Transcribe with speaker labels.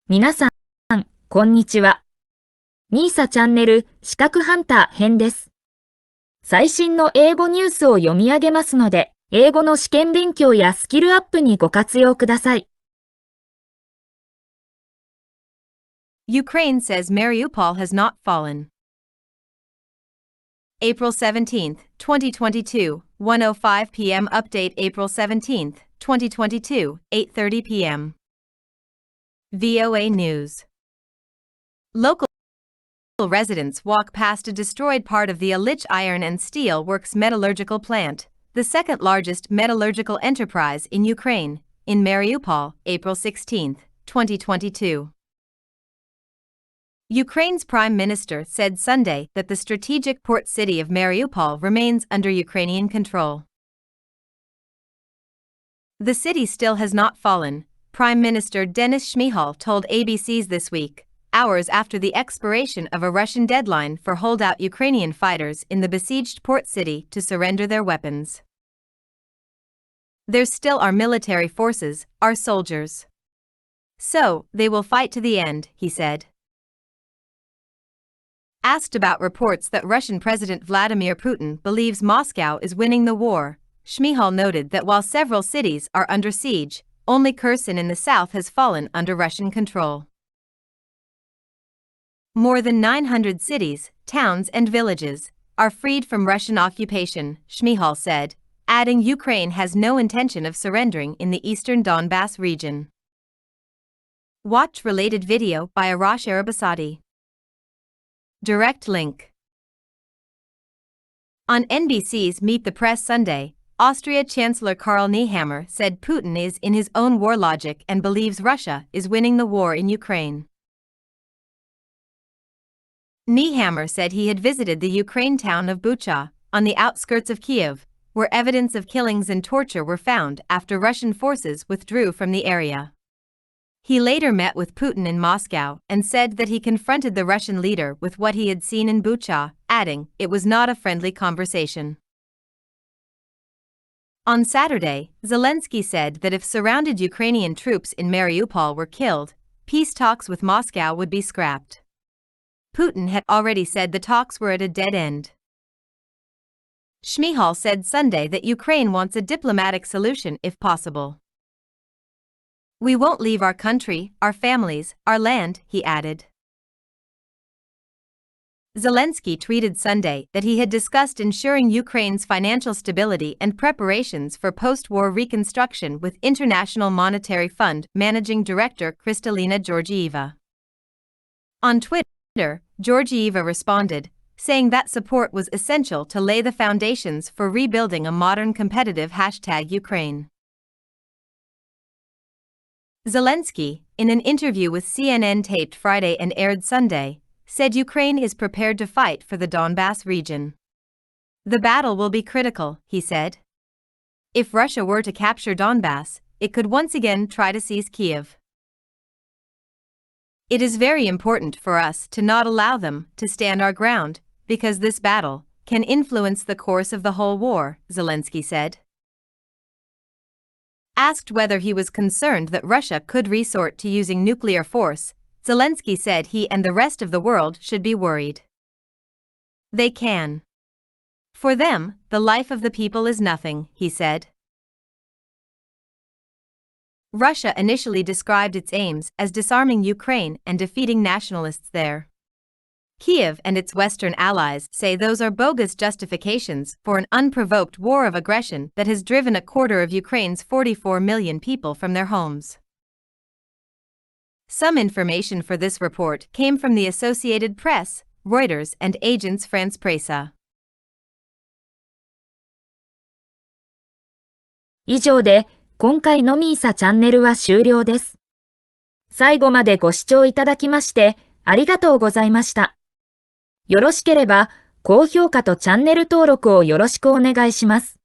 Speaker 1: 皆さん、こんにちは。ミーサチャンネル資格ハンター編です。最新の英語ニュースを読み上げますので、英語の試験勉強やスキルアップにご活用ください。
Speaker 2: Ukraine says Mariupol has not fallen. April 17, 2022, 1:05 p.m. Update April 17, 2022, 8:30 p.m. VOA News. Local residents walk past a destroyed part of the Ilich Iron and Steel Works metallurgical plant, the second largest metallurgical enterprise in Ukraine, in Mariupol, April 16, 2022. Ukraine's prime minister said Sunday that the strategic port city of Mariupol remains under Ukrainian control. The city still has not fallen, Prime Minister Denis Shmyhal told ABC's This Week, hours after the expiration of a Russian deadline for holdout Ukrainian fighters in the besieged port city to surrender their weapons. There still are military forces, our soldiers. So, they will fight to the end, he said. Asked about reports that Russian President Vladimir Putin believes Moscow is winning the war, Shmyhal noted that while several cities are under siege, only Kherson in the south has fallen under Russian control. More than 900 cities, towns and villages are freed from Russian occupation, Shmyhal said, adding Ukraine has no intention of surrendering in the eastern Donbass region. Watch related video by Arash Arabasadi. Direct link. On NBC's Meet the Press Sunday, Austria Chancellor Karl Nehammer said Putin is in his own war logic and believes Russia is winning the war in Ukraine. Nehammer said he had visited the Ukraine town of Bucha, on the outskirts of Kiev, where evidence of killings and torture were found after Russian forces withdrew from the area. He later met with Putin in Moscow and said that he confronted the Russian leader with what he had seen in Bucha, adding, it was not a friendly conversation. On Saturday, Zelensky said that if surrounded Ukrainian troops in Mariupol were killed, peace talks with Moscow would be scrapped. Putin had already said the talks were at a dead end. Shmyhal said Sunday that Ukraine wants a diplomatic solution if possible. We won't leave our country, our families, our land, he added. Zelensky tweeted Sunday that he had discussed ensuring Ukraine's financial stability and preparations for post-war reconstruction with International Monetary Fund Managing Director Kristalina Georgieva. On Twitter, Georgieva responded, saying that support was essential to lay the foundations for rebuilding a modern competitive #Ukraine. Zelensky, in an interview with CNN taped Friday and aired Sunday, said Ukraine is prepared to fight for the Donbass region. The battle will be critical, he said. If Russia were to capture Donbass, it could once again try to seize Kiev. It is very important for us to not allow them to stand our ground, because this battle can influence the course of the whole war, Zelensky said. Asked whether he was concerned that Russia could resort to using nuclear force, Zelensky said he and the rest of the world should be worried. They can. For them, the life of the people is nothing, he said. Russia initially described its aims as disarming Ukraine and defeating nationalists there. Kiev and its Western allies say those are bogus justifications for an unprovoked war of aggression that has driven a quarter of Ukraine's 44 million people from their homes. Some information for this report came from the Associated Press, Reuters and Agence France-Presse.
Speaker 1: 以上で、今回のミーサチャンネルは終了です。最後までご視聴いただきまして、ありがとうございました。よろしければ、高評価とチャンネル登録をよろしくお願いします。